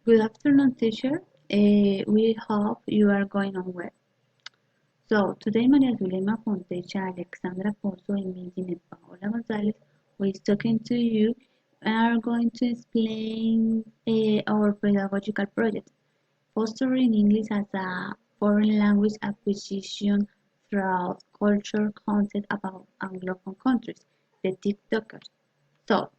Good afternoon, teacher. We hope you are going on well. So, today Maria Zulema Fontecha, Alexandra Pozo, and Benjamin Paola Gonzalez who is talking to you are going to explain our pedagogical project, fostering English as a foreign language acquisition throughout culture content about Anglophone countries, the TikTokers. So,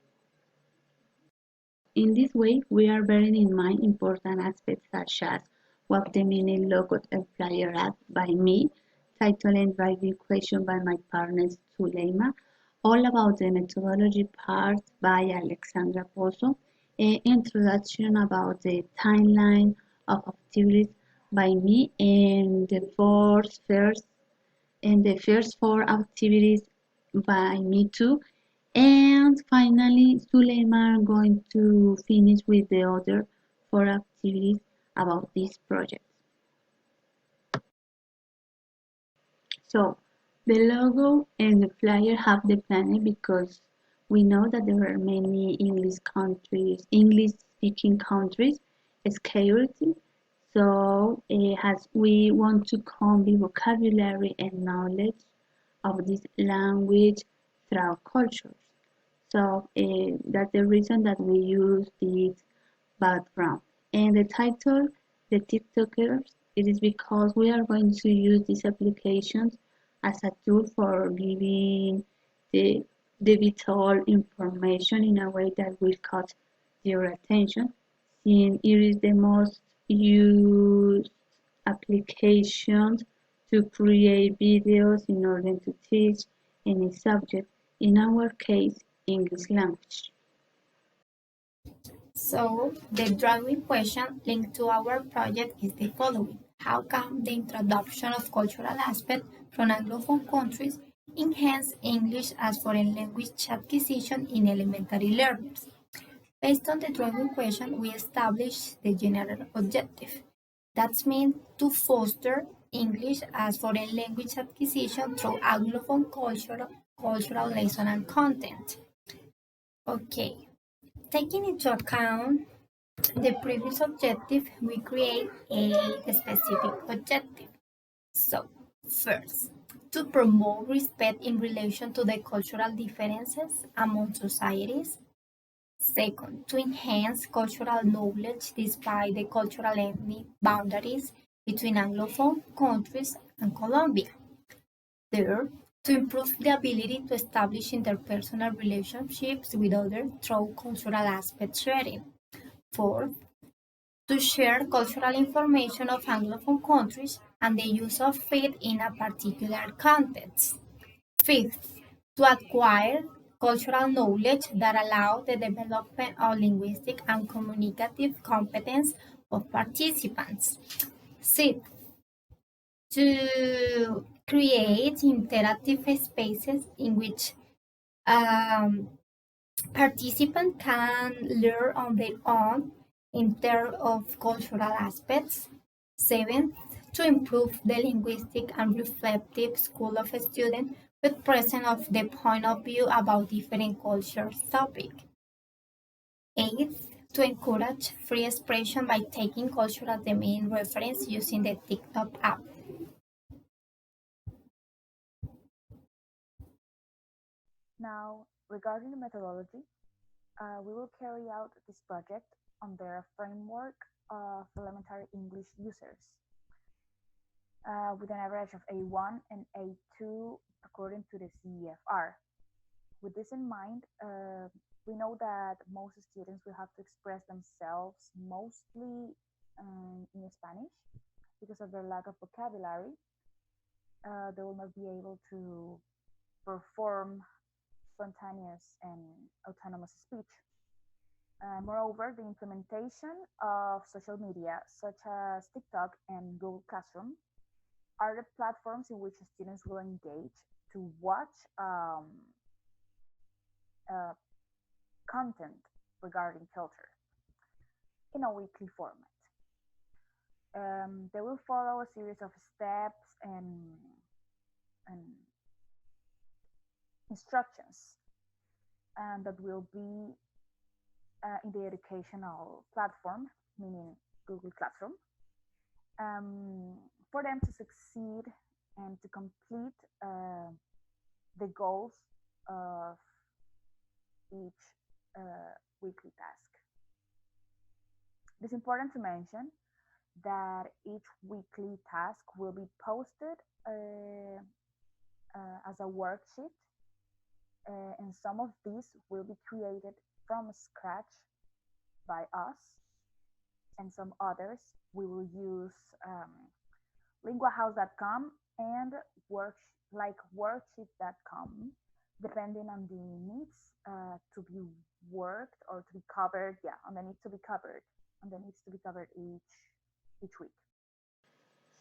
in this way, we are bearing in mind important aspects such as what the meaning logo and flyer ad by me, title and writing question by my partner Suleima, all about the methodology part by Alexandra Pozo, an introduction about the timeline of activities by me, and the first four activities by me too. And finally, Suleiman are going to finish with the other four activities about this project. So the logo and the flyer have the planet because we know that there are many English speaking countries, scarcity. So as we want to convey vocabulary and knowledge of this language through cultures. So that's the reason that we use this background. And the title, the TikTokers, it is because we are going to use these applications as a tool for giving the vital information in a way that will catch your attention, since it is the most used applications to create videos in order to teach any subject, in our case, English language. So, the drawing question linked to our project is the following. How can the introduction of cultural aspects from Anglophone countries enhance English as foreign language acquisition in elementary learners? Based on the drawing question, we establish the general objective. That means to foster English as foreign language acquisition through Anglophone cultural lesson and content. Okay, taking into account the previous objective, we create a specific objective. So, first, to promote respect in relation to the cultural differences among societies. Second, to enhance cultural knowledge despite the cultural ethnic boundaries between Anglophone countries and Colombia. Third, to improve the ability to establish interpersonal relationships with others through cultural aspect sharing. Fourth, to share cultural information of Anglophone countries and the use of it in a particular context. Fifth, to acquire cultural knowledge that allow the development of linguistic and communicative competence of participants. Sixth, to create interactive spaces in which um, participants can learn on their own in terms of cultural aspects. Seventh, to improve the linguistic and reflective skill of a student with present of the point of view about different cultures topic. Eighth, to encourage free expression by taking culture as the main reference using the TikTok app. Now, regarding the methodology, we will carry out this project under a framework of elementary English users with an average of A1 and A2 according to the CEFR. With this in mind, we know that most students will have to express themselves mostly in Spanish because of their lack of vocabulary. They will not be able to perform spontaneous and autonomous speech. Moreover, the implementation of social media such as TikTok and Google Classroom are the platforms in which students will engage to watch uh, content regarding culture in a weekly format. They will follow a series of steps and instructions, and that will be in the educational platform, meaning Google Classroom, um, for them to succeed and to complete the goals of each weekly task. It's important to mention that each weekly task will be posted as a worksheet, and some of these will be created from scratch by us, and some others we will use linguahouse.com and work like worksheet.com, depending on the needs to be worked or to be covered. Yeah, on the needs to be covered, on the needs to be covered each week.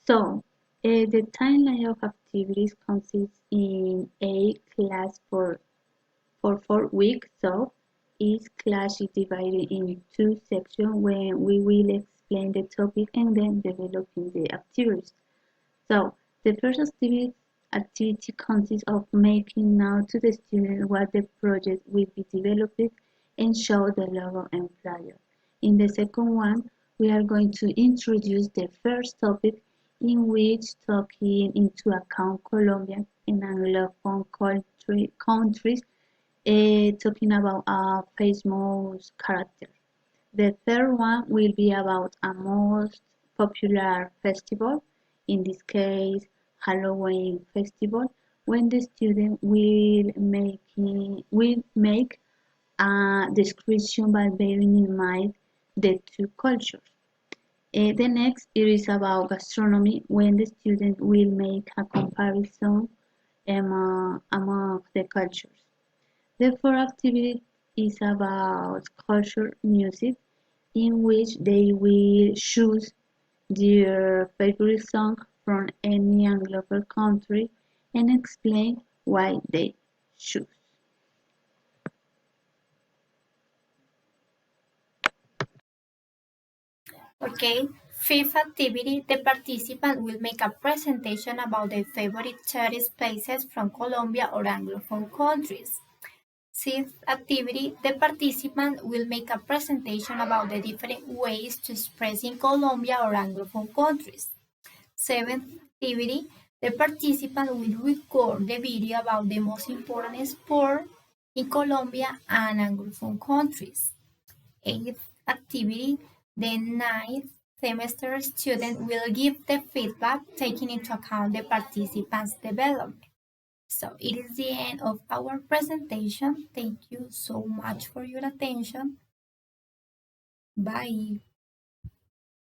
So, the timeline of activities consists in a class for 4 weeks. So, each class is divided in two sections where we will explain the topic and then developing the activities. So, the first activity consists of making known to the student what the project will be developed and show the logo and flyer. In the second one, we are going to introduce the first topic, in which taking into account Colombian and Anglophone countries, talking about famous character. The third one will be about a most popular festival, in this case Halloween festival, when the student will make a description by bearing in mind the two cultures. The next it is about gastronomy, when the student will make a comparison among the cultures. The fourth activity is about culture music, in which they will choose their favorite song from any Anglophone country and explain why they choose. Okay, fifth activity, the participant will make a presentation about their favorite tourist places from Colombia or Anglophone countries. Sixth activity, the participant will make a presentation about the different ways to express in Colombia or Anglophone countries. Seventh activity, the participant will record the video about the most important sport in Colombia and Anglophone countries. Eighth activity, the ninth semester student will give the feedback taking into account the participants' development. So it is the end of our presentation. Thank you so much for your attention. Bye.